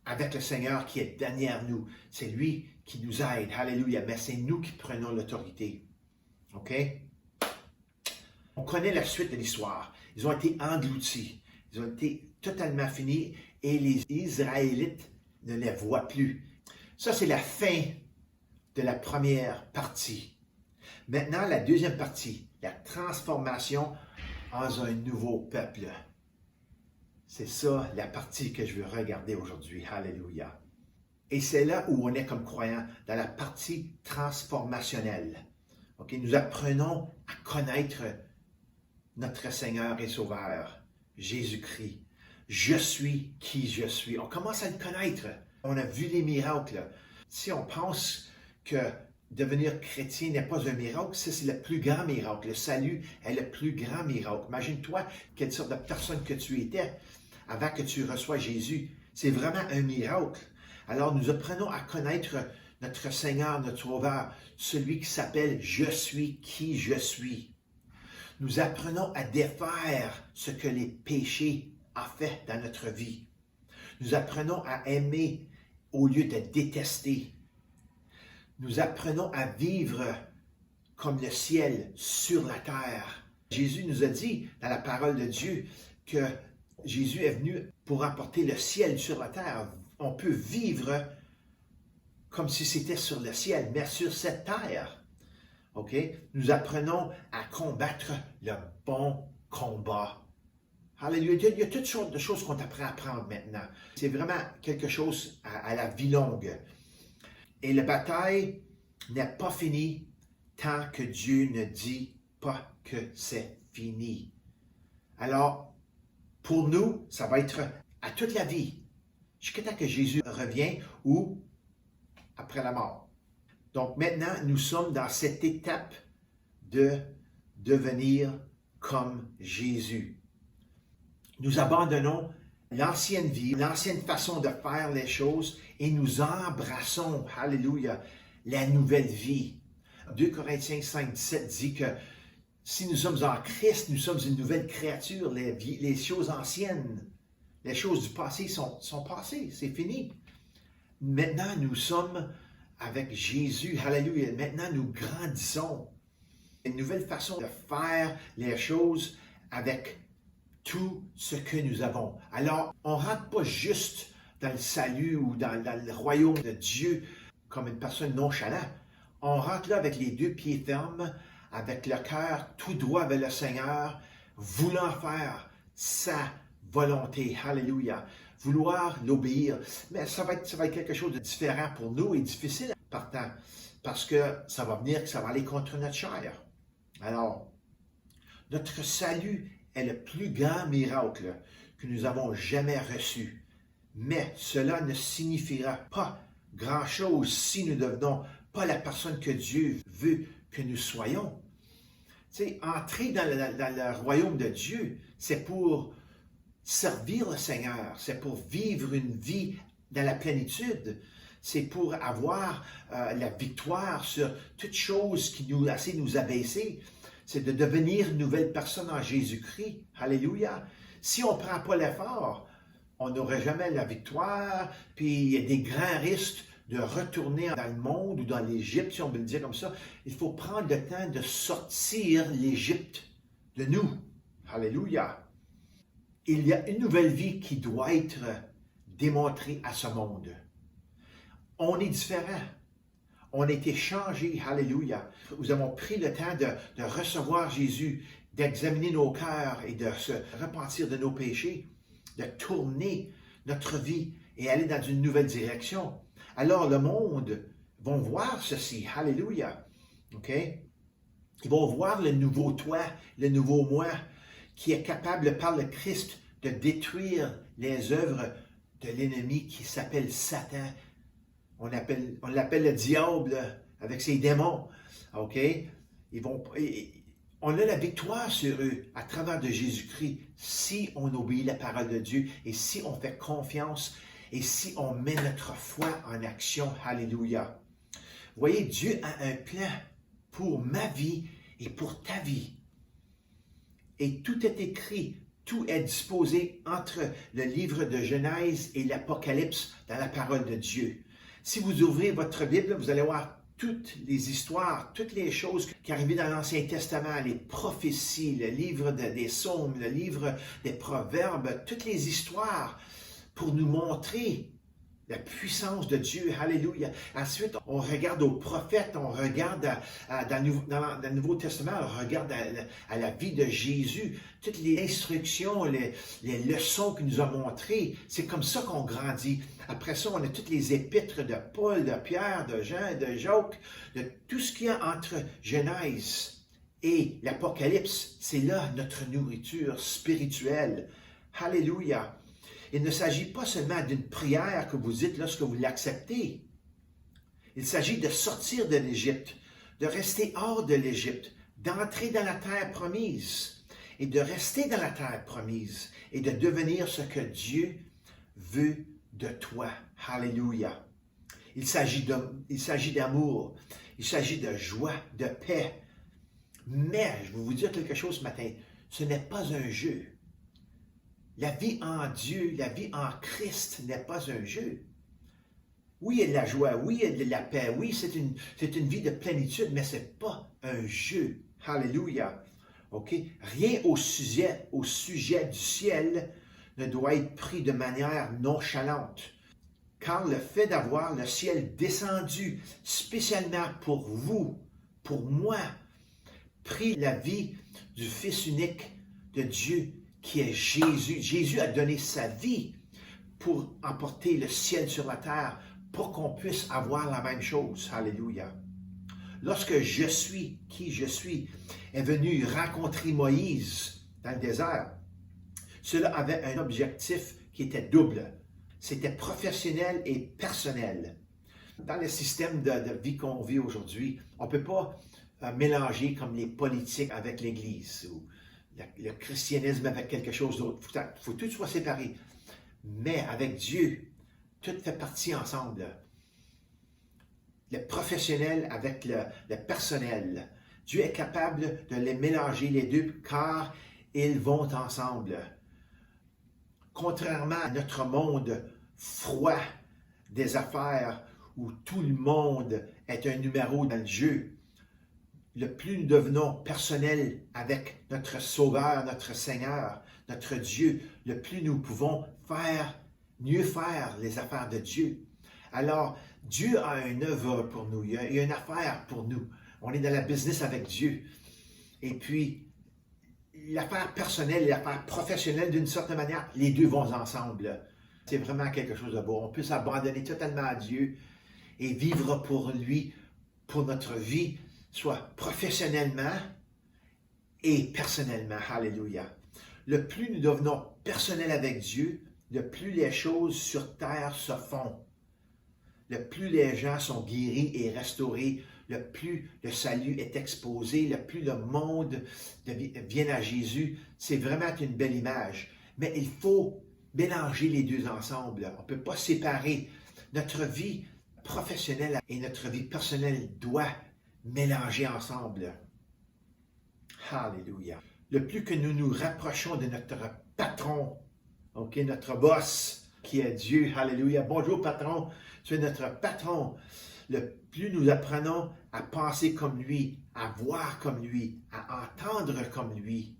avec le Seigneur qui est derrière nous. C'est lui qui nous aide. Alléluia. Mais c'est nous qui prenons l'autorité. OK? On connaît la suite de l'histoire. Ils ont été engloutis. Ils ont été totalement finis et les Israélites ne les voient plus. Ça, c'est la fin de la première partie. Maintenant, la deuxième partie, la transformation en un nouveau peuple. C'est ça la partie que je veux regarder aujourd'hui. Alléluia. Et c'est là où on est comme croyants, dans la partie transformationnelle. Okay? Nous apprenons à connaître notre Seigneur et Sauveur, Jésus-Christ. Je suis qui je suis. On commence à le connaître. On a vu les miracles. Si on pense que devenir chrétien n'est pas un miracle, c'est le plus grand miracle. Le salut est le plus grand miracle. Imagine-toi quelle sorte de personne que tu étais avant que tu reçoives Jésus. C'est vraiment un miracle. Alors nous apprenons à connaître notre Seigneur, notre Sauveur, celui qui s'appelle « Je suis qui je suis ». Nous apprenons à défaire ce que les péchés ont fait dans notre vie. Nous apprenons à aimer au lieu de détester. Nous apprenons à vivre comme le ciel sur la terre. Jésus nous a dit dans la parole de Dieu que Jésus est venu pour apporter le ciel sur la terre. On peut vivre comme si c'était sur le ciel, mais sur cette terre. OK? Nous apprenons à combattre le bon combat. Alléluia. Il y a toutes sortes de choses qu'on apprend à apprendre maintenant. C'est vraiment quelque chose à la vie longue. Et la bataille n'est pas finie tant que Dieu ne dit pas que c'est fini. Alors, pour nous, ça va être à toute la vie, jusqu'à temps que Jésus revient ou après la mort. Donc maintenant, nous sommes dans cette étape de devenir comme Jésus. Nous abandonnons l'ancienne vie, l'ancienne façon de faire les choses et nous embrassons, alléluia, la nouvelle vie. 2 Corinthiens 5, 17 dit que si nous sommes en Christ, nous sommes une nouvelle créature. Les choses anciennes, les choses du passé sont passées, c'est fini. Maintenant, nous sommes avec Jésus, alléluia. Maintenant, nous grandissons. Une nouvelle façon de faire les choses avec tout ce que nous avons. Alors, on ne rentre pas juste dans le salut ou dans le royaume de Dieu comme une personne nonchalante. On rentre là avec les deux pieds fermes, avec le cœur tout droit vers le Seigneur, voulant faire sa volonté. Alléluia. Vouloir l'obéir. Mais ça va être quelque chose de différent pour nous et difficile partant, parce que ça va aller contre notre chair. Alors, notre salut est le plus grand miracle que nous avons jamais reçu. Mais cela ne signifiera pas grand-chose si nous ne devenons pas la personne que Dieu veut que nous soyons. Tu sais, entrer dans le royaume de Dieu, c'est pour servir le Seigneur, c'est pour vivre une vie dans la plénitude, c'est pour avoir la victoire sur toute chose qui nous essaie de nous abaisser. C'est de devenir une nouvelle personne en Jésus-Christ. Alléluia. Si on ne prend pas l'effort, on n'aurait jamais la victoire, puis il y a des grands risques de retourner dans le monde ou dans l'Égypte, si on veut le dire comme ça. Il faut prendre le temps de sortir l'Égypte de nous. Alléluia. Il y a une nouvelle vie qui doit être démontrée à ce monde. On est différent. On a été changé, alléluia. Nous avons pris le temps de recevoir Jésus, d'examiner nos cœurs et de se repentir de nos péchés, de tourner notre vie et aller dans une nouvelle direction. Alors le monde va voir ceci, alléluia. OK? Ils vont voir le nouveau toi, le nouveau moi, qui est capable par le Christ de détruire les œuvres de l'ennemi qui s'appelle Satan. On l'appelle le diable avec ses démons. OK? On a la victoire sur eux à travers de Jésus-Christ si on obéit la parole de Dieu et si on fait confiance et si on met notre foi en action. Alléluia. Vous voyez, Dieu a un plan pour ma vie et pour ta vie. Et tout est écrit Tout est disposé entre le livre de Genèse et l'Apocalypse dans la parole de Dieu. Si vous ouvrez votre Bible, vous allez voir toutes les histoires, toutes les choses qui arrivaient dans l'Ancien Testament, les prophéties, le livre des psaumes, le livre des proverbes, toutes les histoires pour nous montrer la puissance de Dieu. Alléluia. Ensuite, on regarde aux prophètes, on regarde dans le Nouveau Testament, on regarde à la vie de Jésus, toutes les instructions, les leçons qu'il nous a montrées. C'est comme ça qu'on grandit. Après ça, on a toutes les épîtres de Paul, de Pierre, de Jean, de Jacques, de tout ce qu'il y a entre Genèse et l'Apocalypse. C'est là notre nourriture spirituelle. Alléluia. Il ne s'agit pas seulement d'une prière que vous dites lorsque vous l'acceptez. Il s'agit de sortir de l'Égypte, de rester hors de l'Égypte, d'entrer dans la terre promise et de rester dans la terre promise et de devenir ce que Dieu veut de toi. Alléluia. Il s'agit d'amour, il s'agit de joie, de paix. Mais, je vais vous dire quelque chose ce matin, ce n'est pas un jeu. La vie en Dieu, la vie en Christ n'est pas un jeu. Oui, il y a de la joie, oui, il y a de la paix, oui, c'est une vie de plénitude, mais ce n'est pas un jeu. Alléluia. OK? Rien au sujet du ciel ne doit être pris de manière nonchalante. Car le fait d'avoir le ciel descendu spécialement pour vous, pour moi, pris la vie du Fils unique de Dieu, qui est Jésus. Jésus a donné sa vie pour emporter le ciel sur la terre, pour qu'on puisse avoir la même chose. Alléluia. Lorsque je suis qui je suis est venu rencontrer Moïse dans le désert, cela avait un objectif qui était double. C'était professionnel et personnel. Dans le système de vie qu'on vit aujourd'hui, on ne peut pas mélanger comme les politiques avec l'Église ou le christianisme avec quelque chose d'autre. Il faut que tout soit séparé. Mais avec Dieu, tout fait partie ensemble. Le professionnel avec le personnel. Dieu est capable de les mélanger les deux car ils vont ensemble. Contrairement à notre monde froid des affaires où tout le monde est un numéro dans le jeu, le plus nous devenons personnels avec notre Sauveur, notre Seigneur, notre Dieu, le plus nous pouvons mieux faire les affaires de Dieu. Alors, Dieu a une œuvre pour nous, il y a une affaire pour nous. On est dans la business avec Dieu. Et puis, l'affaire personnelle et l'affaire professionnelle, d'une certaine manière, les deux vont ensemble. C'est vraiment quelque chose de beau. On peut s'abandonner totalement à Dieu et vivre pour lui, pour notre vie, soit professionnellement et personnellement. Alléluia. Le plus nous devenons personnels avec Dieu, le plus les choses sur terre se font. Le plus les gens sont guéris et restaurés, le plus le salut est exposé, le plus le monde vient à Jésus. C'est vraiment une belle image. Mais il faut mélanger les deux ensemble. On ne peut pas séparer. Notre vie professionnelle et notre vie personnelle doit mélanger ensemble. Alléluia. Le plus que nous nous rapprochons de notre patron, ok, notre boss, qui est Dieu, alléluia. Bonjour patron, tu es notre patron. Le plus nous apprenons à penser comme lui, à voir comme lui, à entendre comme lui,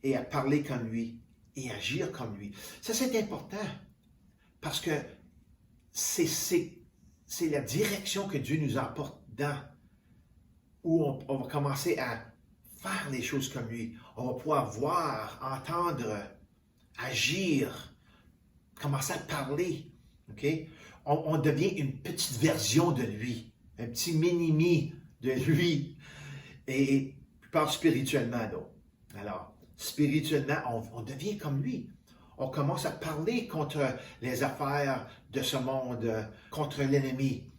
et à parler comme lui, et agir comme lui. Ça, c'est important, parce que c'est la direction que Dieu nous emporte dans, où on va commencer à faire les choses comme lui. On va pouvoir voir, entendre, agir, commencer à parler. Okay? On devient une petite version de lui, un petit mini-mi de lui. Et je parle spirituellement, donc. Alors, spirituellement, on devient comme lui. On commence à parler contre les affaires de ce monde, contre l'ennemi.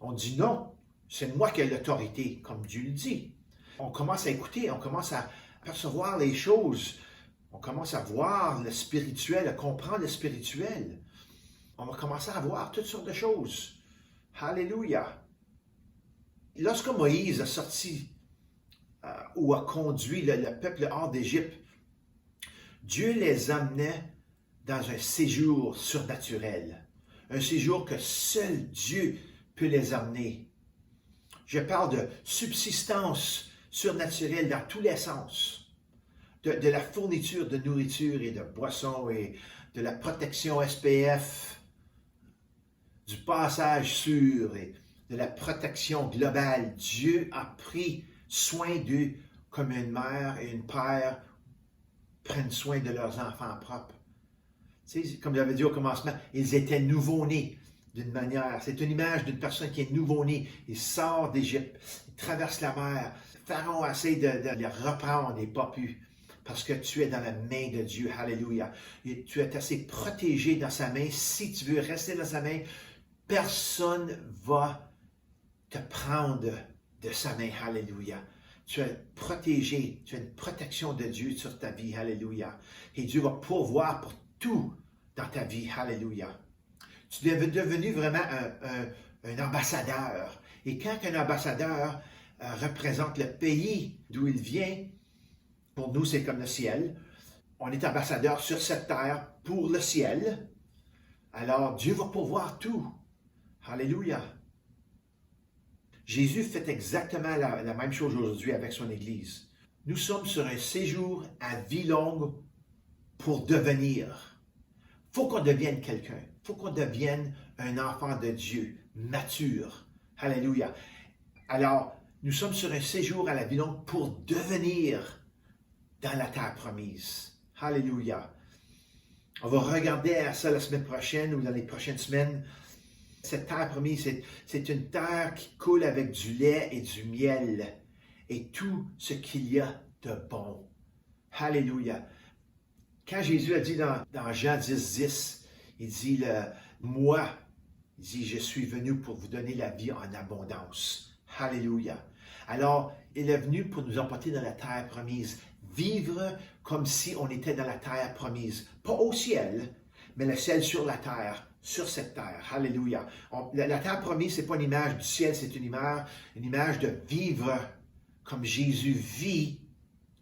On dit non, c'est moi qui ai l'autorité, comme Dieu le dit. On commence à écouter, on commence à percevoir les choses. On commence à voir le spirituel, à comprendre le spirituel. On va commencer à voir toutes sortes de choses. Alléluia. Lorsque Moïse a sorti ou a conduit le peuple hors d'Égypte, Dieu les emmenait dans un séjour surnaturel, un séjour que seul Dieu peut les emmener. Je parle de subsistance surnaturelle dans tous les sens, de la fourniture de nourriture et de boissons et de la protection SPF, du passage sûr et de la protection globale. Dieu a pris soin d'eux comme une mère et une père prennent soin de leurs enfants propres. Tu sais, comme j'avais dit au commencement, ils étaient nouveau-nés d'une manière. C'est une image d'une personne qui est nouveau-née. Il sort d'Égypte, il traverse la mer. Pharaon essaie de les reprendre et pas pu. Parce que tu es dans la main de Dieu. Alléluia. Et tu es assez protégé dans sa main. Si tu veux rester dans sa main, personne va te prendre de sa main. Alléluia. Tu es protégé. Tu as une protection de Dieu sur ta vie. Alléluia. Et Dieu va pourvoir pour tout dans ta vie. Alléluia. Tu es devenu vraiment un ambassadeur. Et quand un ambassadeur représente le pays d'où il vient, pour nous, c'est comme le ciel. On est ambassadeur sur cette terre pour le ciel. Alors, Dieu va pourvoir tout. Alléluia. Jésus fait exactement la même chose aujourd'hui avec son Église. Nous sommes sur un séjour à vie longue pour devenir. Il faut qu'on devienne quelqu'un. Il faut qu'on devienne un enfant de Dieu, mature. Alléluia. Alors, nous sommes sur un séjour à la vie longue pour devenir dans la terre promise. Alléluia. On va regarder à ça la semaine prochaine ou dans les prochaines semaines. Cette terre promise, c'est une terre qui coule avec du lait et du miel et tout ce qu'il y a de bon. Alléluia. Quand Jésus a dit dans Jean 10, il dit, moi, il dit, je suis venu pour vous donner la vie en abondance. Alléluia. Alors, il est venu pour nous emporter dans la terre promise. Vivre comme si on était dans la terre promise. Pas au ciel, mais le ciel sur la terre, sur cette terre. Alléluia. La terre promise, ce n'est pas une image du ciel, c'est une image de vivre comme Jésus vit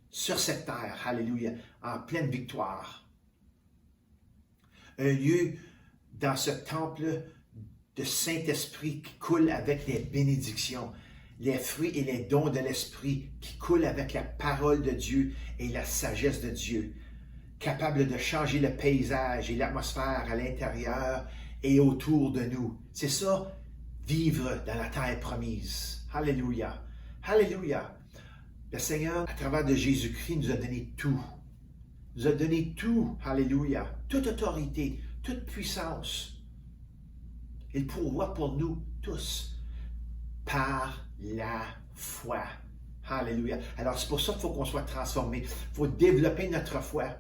sur cette terre. Alléluia. En pleine victoire. Un lieu dans ce temple de Saint-Esprit qui coule avec les bénédictions, les fruits et les dons de l'Esprit qui coulent avec la parole de Dieu et la sagesse de Dieu, capable de changer le paysage et l'atmosphère à l'intérieur et autour de nous. C'est ça, vivre dans la terre promise. Alléluia. Alléluia. Le Seigneur, à travers de Jésus-Christ, nous a donné tout. Nous a donné tout. Alléluia. Toute autorité, toute puissance. Il pourvoit pour nous tous par la foi. Alléluia. Alors, c'est pour ça qu'il faut qu'on soit transformé. Il faut développer notre foi.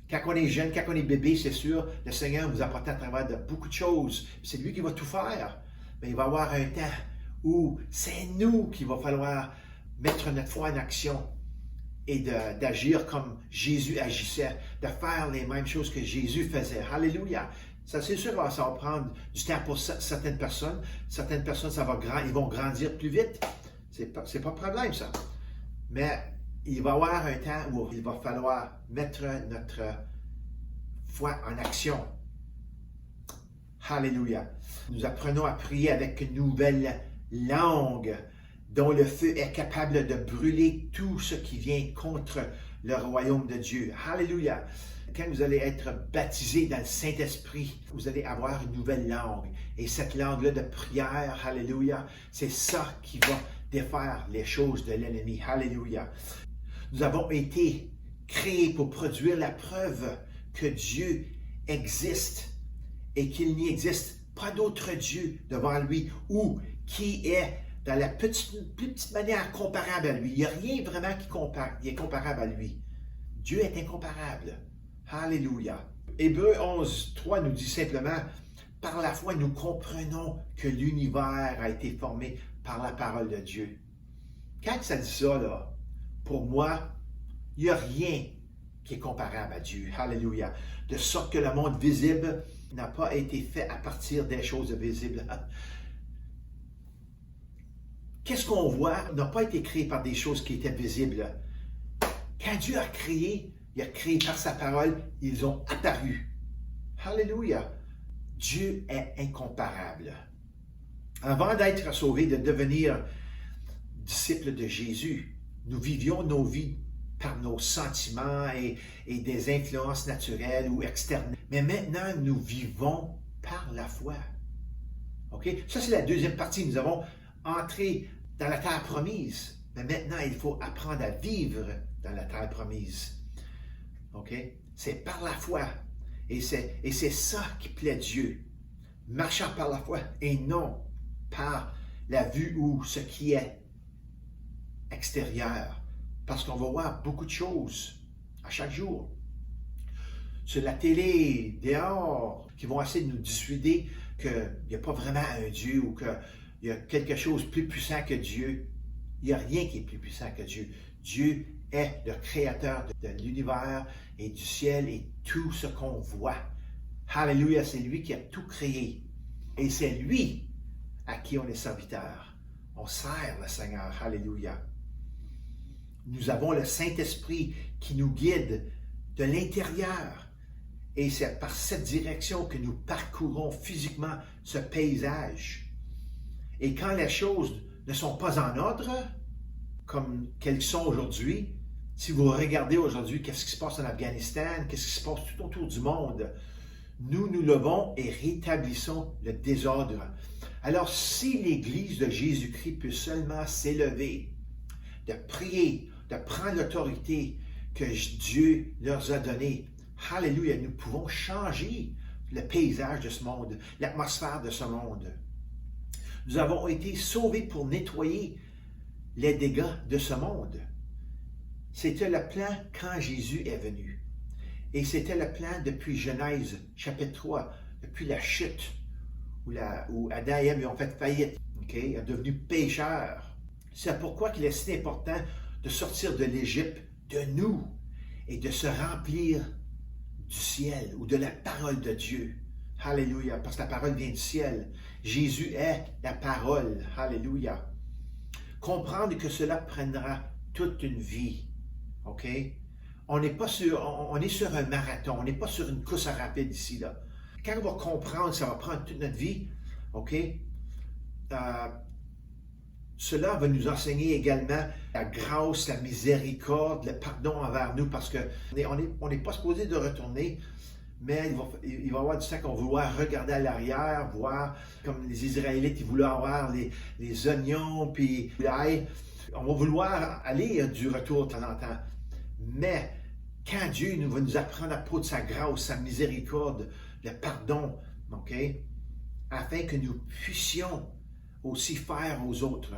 Quand on est jeune, quand on est bébé, c'est sûr, le Seigneur nous apporte à travers de beaucoup de choses. C'est lui qui va tout faire. Mais il va y avoir un temps où c'est nous qu'il va falloir mettre notre foi en action et d'agir comme Jésus agissait, de faire les mêmes choses que Jésus faisait. Alléluia. Ça, c'est sûr, ça va prendre du temps pour certaines personnes. Certaines personnes, ils vont grandir plus vite. C'est pas de problème, ça. Mais il va y avoir un temps où il va falloir mettre notre foi en action. Alléluia. Nous apprenons à prier avec une nouvelle langue dont le feu est capable de brûler tout ce qui vient contre le royaume de Dieu. Alléluia. Quand vous allez être baptisé dans le Saint-Esprit, vous allez avoir une nouvelle langue. Et cette langue-là de prière, alléluia, c'est ça qui va défaire les choses de l'ennemi. Alléluia. Nous avons été créés pour produire la preuve que Dieu existe et qu'il n'y existe pas d'autre Dieu devant lui ou qui est dans la plus petite manière comparable à lui. Il n'y a rien vraiment qui est comparable à lui. Dieu est incomparable. Alléluia. Hébreux 11, 3 nous dit simplement, par la foi, nous comprenons que l'univers a été formé par la parole de Dieu. Quand ça dit ça, là, pour moi, il n'y a rien qui est comparable à Dieu. Alléluia. De sorte que le monde visible n'a pas été fait à partir des choses visibles. Qu'est-ce qu'on voit n'a pas été créé par des choses qui étaient visibles. Quand Dieu a créé il a créé par sa parole, ils ont apparu. Alléluia! Dieu est incomparable. Avant d'être sauvés, de devenir disciples de Jésus, nous vivions nos vies par nos sentiments et des influences naturelles ou externes. Mais maintenant, nous vivons par la foi. OK? Ça, c'est la deuxième partie. Nous avons entré dans la terre promise. Mais maintenant, il faut apprendre à vivre dans la terre promise. OK? C'est par la foi. Et c'est ça qui plaît Dieu. Marchant par la foi et non par la vue ou ce qui est extérieur. Parce qu'on va voir beaucoup de choses à chaque jour. Sur la télé, dehors, qui vont essayer de nous dissuader qu'il n'y a pas vraiment un Dieu ou qu'il y a quelque chose de plus puissant que Dieu. Il n'y a rien qui est plus puissant que Dieu. Dieu est le créateur de l'univers et du ciel et tout ce qu'on voit. Alléluia, c'est lui qui a tout créé. Et c'est lui à qui on est serviteur. On sert le Seigneur. Alléluia. Nous avons le Saint-Esprit qui nous guide de l'intérieur. Et c'est par cette direction que nous parcourons physiquement ce paysage. Et quand les choses ne sont pas en ordre, comme qu'elles sont aujourd'hui, si vous regardez aujourd'hui qu'est-ce qui se passe en Afghanistan, qu'est-ce qui se passe tout autour du monde, nous nous levons et rétablissons le désordre. Alors, si l'Église de Jésus-Christ peut seulement s'élever, de prier, de prendre l'autorité que Dieu leur a donnée, alléluia, nous pouvons changer le paysage de ce monde, l'atmosphère de ce monde. Nous avons été sauvés pour nettoyer les dégâts de ce monde. C'était le plan quand Jésus est venu. Et c'était le plan depuis Genèse, chapitre 3, depuis la chute, où Adam et Ève ont fait faillite, okay? Ils sont devenus pécheurs. C'est pourquoi il est si important de sortir de l'Égypte, de nous, et de se remplir du ciel ou de la parole de Dieu. Alléluia, parce que la parole vient du ciel. Jésus est la parole. Alléluia. Comprendre que cela prendra toute une vie. OK? On est sur un marathon, on n'est pas sur une course rapide ici, là. Quand on va comprendre, ça va prendre toute notre vie, OK? Cela va nous enseigner également la grâce, la miséricorde, le pardon envers nous, parce qu'on n'est pas supposé de retourner, mais il va y avoir du temps qu'on va vouloir regarder à l'arrière, voir comme les Israélites, ils voulaient avoir les oignons, puis l'ail. On va vouloir aller du retour de temps en temps. Mais quand Dieu va nous apprendre à propos de sa grâce, sa miséricorde, le pardon, OK? Afin que nous puissions aussi faire aux autres.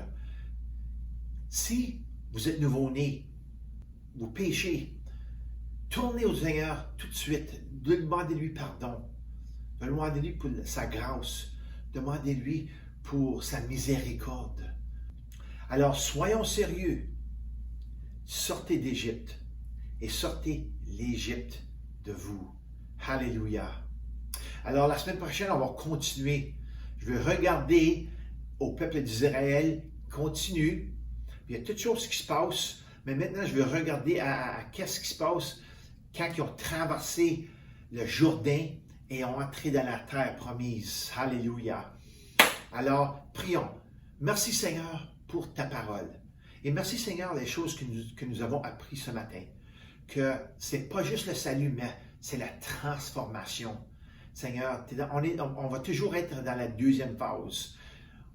Si vous êtes nouveau-né, vous péchez, tournez au Seigneur tout de suite, demandez-lui pardon, demandez-lui pour sa grâce, demandez-lui pour sa miséricorde. Alors soyons sérieux, sortez d'Égypte et sortez l'Égypte de vous. Alléluia. Alors la semaine prochaine, on va continuer. Je veux regarder au peuple d'Israël, continue. Il y a toutes choses qui se passent, mais maintenant je veux regarder à qu'est-ce qui se passe quand ils ont traversé le Jourdain et ont entré dans la terre promise. Alléluia. Alors, prions. Merci Seigneur pour ta parole. Et merci Seigneur les choses que nous avons apprises ce matin. Que ce n'est pas juste le salut, mais c'est la transformation. Seigneur, on va toujours être dans la deuxième phase.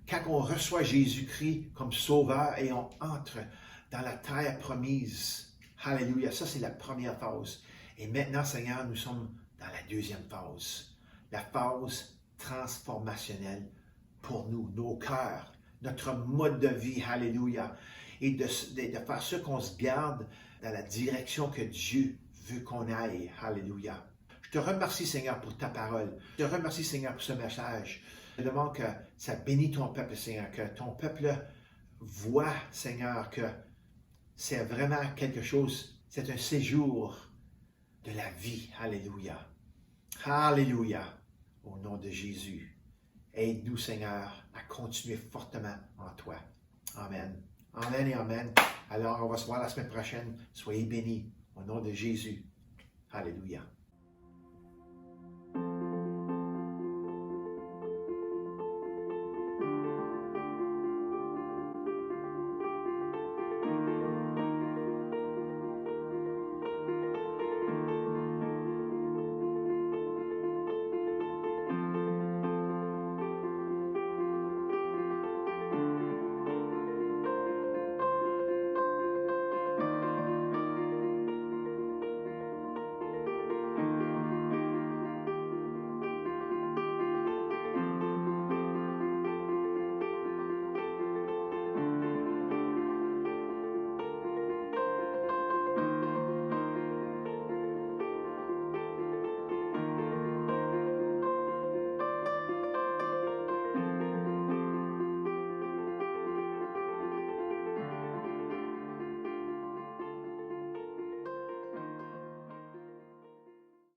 Quand on reçoit Jésus-Christ comme sauveur et on entre dans la terre promise. Alléluia, ça c'est la première phase. Et maintenant, Seigneur, nous sommes dans la deuxième phase. La phase transformationnelle pour nous, nos cœurs, notre mode de vie. Alléluia. Et de faire ce qu'on se garde dans la direction que Dieu veut qu'on aille. Alléluia. Je te remercie, Seigneur, pour ta parole. Je te remercie, Seigneur, pour ce message. Je demande que ça bénisse ton peuple, Seigneur, que ton peuple voit, Seigneur, que c'est vraiment quelque chose, c'est un séjour de la vie. Alléluia. Alléluia. Au nom de Jésus. Aide-nous, Seigneur, à continuer fortement en toi. Amen. Amen et amen. Alors, on va se voir la semaine prochaine. Soyez bénis. Au nom de Jésus. Alléluia.